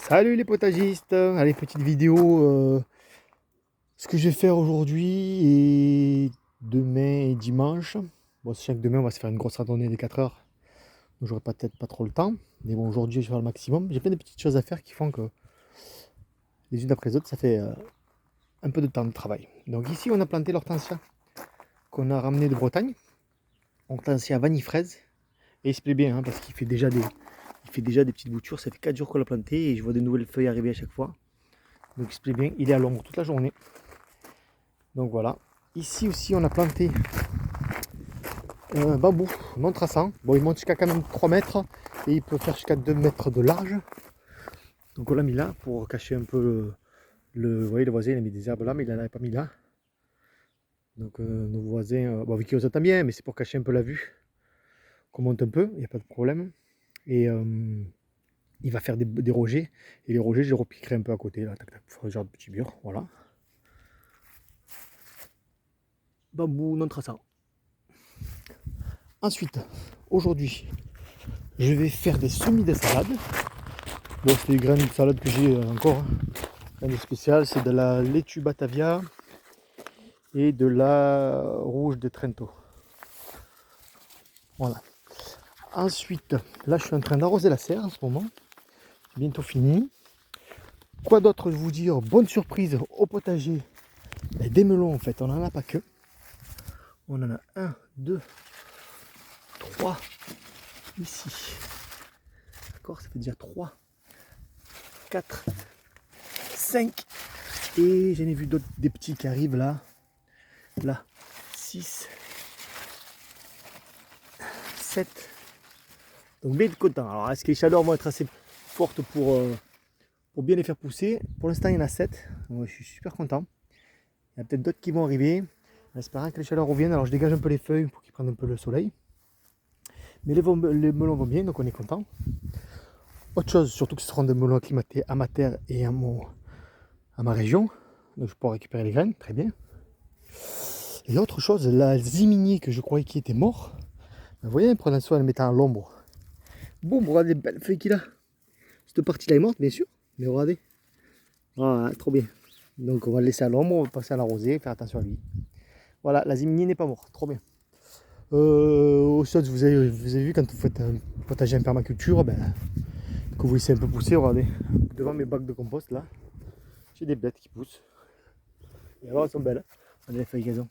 Salut les potagistes, allez petite vidéo, ce que je vais faire aujourd'hui et demain et dimanche. Bon, sachant que demain on va se faire une grosse randonnée des 4 heures, donc j'aurai peut-être pas trop le temps. Mais bon, aujourd'hui je vais faire le maximum. J'ai plein de petites choses à faire qui font que les unes après les autres, ça fait un peu de temps de travail. Donc ici on a planté l'hortensia qu'on a ramené de Bretagne, hortensia vanille fraise. Et il se plaît bien hein, parce qu'il fait déjà des petites boutures, ça fait 4 jours qu'on l'a planté et je vois de nouvelles feuilles arriver à chaque fois. Donc il se plaît bien, il est à l'ombre toute la journée. Donc voilà. Ici aussi on a planté un bambou non traçant. Bon, il monte jusqu'à quand même 3 mètres et il peut faire jusqu'à 2 mètres de large. Donc on l'a mis là pour cacher un peu vous voyez le voisin il a mis des herbes là mais il n'en avait pas mis là. Donc nos voisins, bon avec qui on s'entend bien mais c'est pour cacher un peu la vue. Qu'on monte un peu, il n'y a pas de problème. Et il va faire des rogers. Et les rogers je les repiquerai un peu à côté là, tac tac, pour faire genre de petits murs, voilà. Bambou non traçant. Ensuite, aujourd'hui, je vais faire des semis de salade. Bon, c'est des graines de salade que j'ai encore. Hein. Rien de spécial, c'est de la laitue Batavia et de la rouge de Trento. Voilà. Ensuite, là, je suis en train d'arroser la serre en ce moment. C'est bientôt fini. Quoi d'autre vous dire? Bonne surprise au potager. Et des melons, en fait, on n'en a pas que. On en a 1, 2, 3 ici. D'accord, ça fait déjà 3, 4, 5. Et j'en ai vu d'autres, des petits qui arrivent là. Là, 6, 7. Donc bien content. Alors est-ce que les chaleurs vont être assez fortes pour bien les faire pousser? Pour l'instant il y en a 7. Donc, je suis super content. Il y a peut-être d'autres qui vont arriver. En espérant que les chaleurs reviennent. Alors je dégage un peu les feuilles pour qu'ils prennent un peu le soleil. Mais les melons vont bien, donc on est content. Autre chose, surtout que ce seront des melons acclimatés à ma terre et à ma région. Donc je pourrai récupérer les graines, très bien. Et autre chose, la ziminier que je croyais qui était mort. Vous voyez, prenant soin, le mettant à l'ombre. Boum, regardez les belles feuilles qu'il a. Cette partie-là est morte, bien sûr. Mais regardez. Voilà, trop bien. Donc on va le laisser à l'ombre, on va passer à l'arroser, faire attention à lui. Voilà, la ziminier n'est pas morte, trop bien. Autre chose, vous avez vu quand vous faites un potager en permaculture, ben, que vous laissez un peu pousser, regardez. Devant mes bacs de compost là, j'ai des bêtes qui poussent. Et alors elles sont belles. Regardez les feuilles qu'elles ont.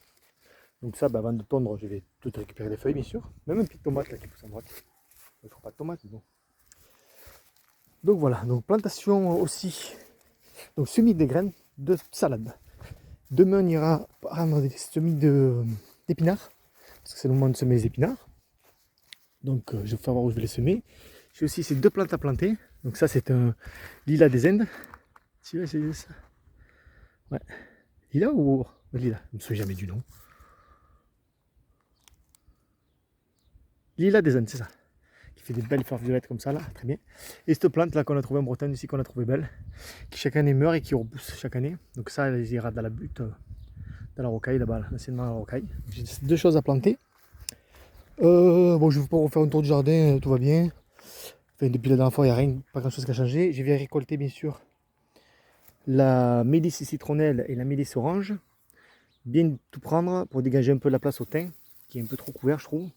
Donc ça, ben, avant de tondre, je vais tout récupérer les feuilles bien sûr. Même un petit tomate là qui pousse en droite. Il ne faut pas de tomate, mais bon. Donc voilà, donc plantation aussi. Donc semis des graines de salade. Demain on ira prendre des semis d'épinards. Parce que c'est le moment de semer les épinards. Donc je vais voir où je vais les semer. J'ai aussi ces deux plantes à planter. Donc ça c'est un lilas des Indes. Celui-là c'est ça. Ouais. Lilas ou lilas? Je ne me souviens jamais du nom. Lilas des Indes, c'est ça. Qui fait des belles fleurs violettes comme ça là, très bien. Et cette plante là qu'on a trouvée en Bretagne aussi, qu'on a trouvé belle, qui chaque année meurt et qui repousse chaque année. Donc ça elle ira dans la butte, dans la rocaille là-bas, l'anciennement la rocaille. J'ai deux choses à planter. Bon, je vais pas refaire un tour du jardin, tout va bien. Enfin, depuis la dernière fois, il n'y a rien, pas grand chose qui a changé. Je vais récolter bien sûr la mélisse citronnelle et la mélisse orange. Bien tout prendre pour dégager un peu la place au thym, qui est un peu trop couvert, je trouve.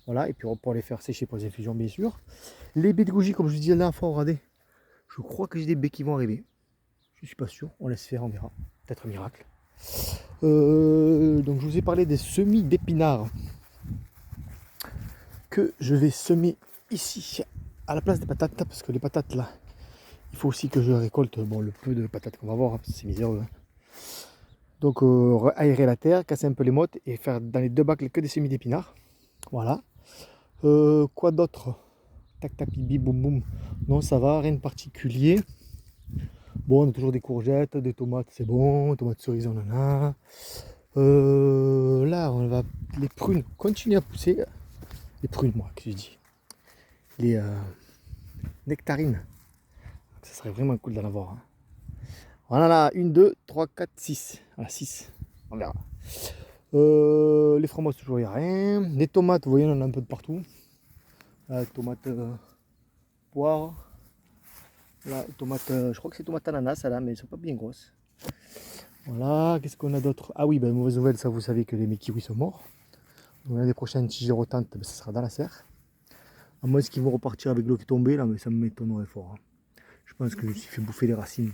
Voilà, et puis pour les faire sécher pour les infusions, bien sûr. Les baies de goji, comme je vous disais la dernière fois, regardez. Je crois que j'ai des baies qui vont arriver. Je suis pas sûr, on laisse faire, on verra. Peut-être un miracle. Donc je vous ai parlé des semis d'épinards que je vais semer ici à la place des patates, parce que les patates là, il faut aussi que je récolte bon, le peu de patates qu'on va avoir, hein, c'est miséreux. Hein. Donc aérer la terre, casser un peu les mottes et faire dans les deux bacs que des semis d'épinards. Voilà. Quoi d'autre? Tac tac bibi boum boum. Non ça va, rien de particulier. Bon on a toujours des courgettes, des tomates c'est bon, tomates cerises on en a. Là on va les prunes continuent à pousser. Les prunes moi que je dis. Les nectarines. Ça serait vraiment cool d'en avoir. Hein. Voilà là, 1, 2, 3, 4, 6. Voilà, 6. On verra. Les framboises, toujours, il n'y a rien. Les tomates, vous voyez, on en a un peu de partout. Tomates, poires. Là, tomates, je crois que c'est tomates ananas, là, mais elles sont pas bien grosses. Voilà, qu'est-ce qu'on a d'autre? Ah oui, ben, mauvaise nouvelle, ça vous savez que mes kiwis sont morts. Donc l'année prochaine, si je les retente, ben, ça sera dans la serre. À moins qu'ils vont repartir avec l'eau qui est tombée, là, mais ça me m'étonnerait fort. Hein. Je pense que je me suis fait bouffer les racines.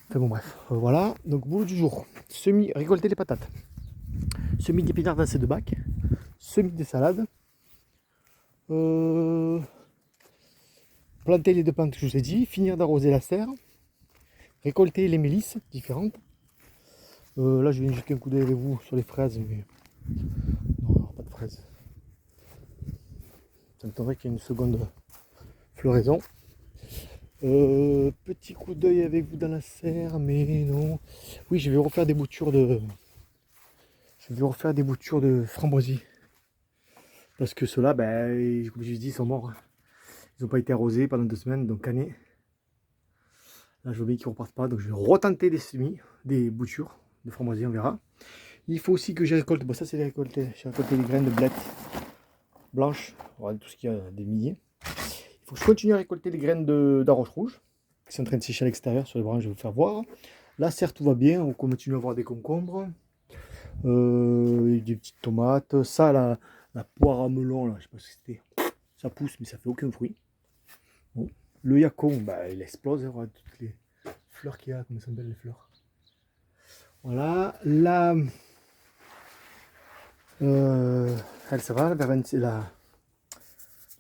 Enfin bon, bref, voilà. Donc, boulot du jour. Récolter les patates. Semis d'épinards dans ces 2 bacs. Semis des salades. Planter les 2 plantes que je vous ai dit. Finir d'arroser la serre. Récolter les mélisses différentes. Là, je viens de jeter un coup d'œil avec vous sur les fraises, mais non, pas de fraises. Ça me tomberait qu'il y ait une seconde floraison. Petit coup d'œil avec vous dans la serre, mais non. Oui, je vais refaire des boutures de. Je vais refaire des boutures de framboisier. Parce que ceux-là, ben, comme je vous dis, ils sont morts. Ils n'ont pas été arrosés pendant 2 semaines, donc année. Là, je veux bien qu'ils ne repartent pas, donc je vais retenter des semis, des boutures de framboisier, on verra. Il faut aussi que je récolte, bon ça c'est récolté, j'ai récolté les graines de blettes blanches, voilà, tout ce qu'il y a des milliers. Il faut que je continue à récolter les graines d'arroche rouge, qui sont en train de sécher à l'extérieur sur les branches, je vais vous faire voir. Là certes tout va bien, on continue à avoir des concombres, des petites tomates, ça la poire à melon, là, je sais pas ce que c'était, ça pousse mais ça fait aucun fruit. Bon. Le yacon, bah, il explose, hein, voilà, toutes les fleurs qu'il y a, comme elles sont belles les fleurs. Voilà, là, elle ça va, la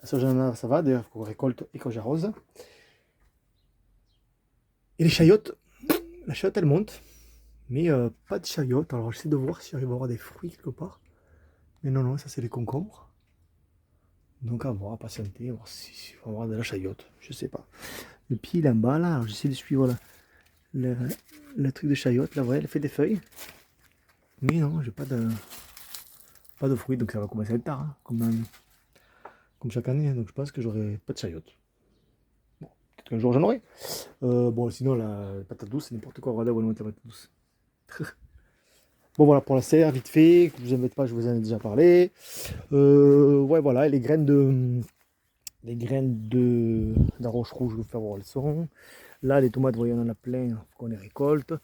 soja ça va, d'ailleurs qu'on récolte et que j'arrose. Et les chayotes, la chayote elle monte, mais pas de chayote, alors j'essaie de voir si j'arrive à avoir des fruits quelque part. Mais non, non, ça c'est les concombres. Donc à voir, à patienter, à voir si on va avoir de la chayote, je sais pas. Le pied il est en bas là, alors j'essaie de suivre le truc de chayote, là, ouais, elle fait des feuilles. Mais non, j'ai pas de fruits, donc ça va commencer à être tard, hein, comme chaque année, hein, donc je pense que j'aurai pas de chayote. Bon, peut-être qu'un jour j'en aurai. Bon, sinon la patate douce, c'est n'importe quoi, regardez où elle monte la patate douce. Bon voilà pour la serre, vite fait, que vous embêtez pas, je vous en ai déjà parlé. Ouais voilà, et les graines d'arroche rouge, je vais vous faire voir où elles sont. Là les tomates, vous voyez, on en a plein, faut qu'on les récolte.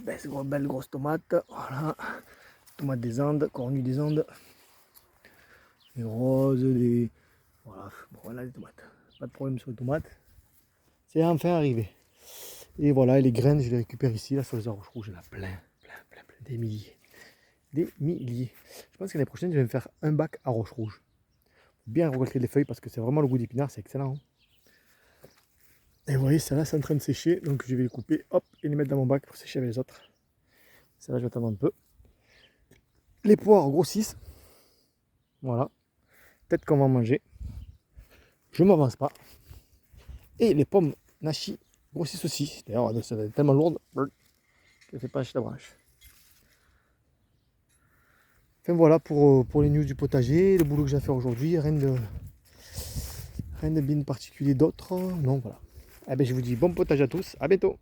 Belles grosses tomates, voilà. Tomates des Andes, cornues des Andes. Les roses, les... Voilà, bon, voilà les tomates. Pas de problème sur les tomates. C'est enfin arrivé. Et voilà, et les graines, je les récupère ici, là sur les arroches rouges, il y en a plein, des milliers. Des milliers. Je pense que l'année prochaine, je vais me faire un bac à roche rouge. Bien récolter les feuilles parce que c'est vraiment le goût d'épinard, c'est excellent. Hein. Et vous voyez, celle-là, c'est en train de sécher, donc je vais les couper, hop, et les mettre dans mon bac pour sécher avec les autres. Celle-là, je vais attendre un peu. Les poires grossissent. Voilà. Peut-être qu'on va en manger. Je ne m'avance pas. Et les pommes nachi grossissent aussi. D'ailleurs, ça va être tellement lourde qu'elle ne fait pas lâcher la branche. Enfin voilà pour les news du potager, le boulot que j'ai à faire aujourd'hui, rien de bien particulier d'autre. Non, voilà. Eh bien, je vous dis bon potage à tous, à bientôt.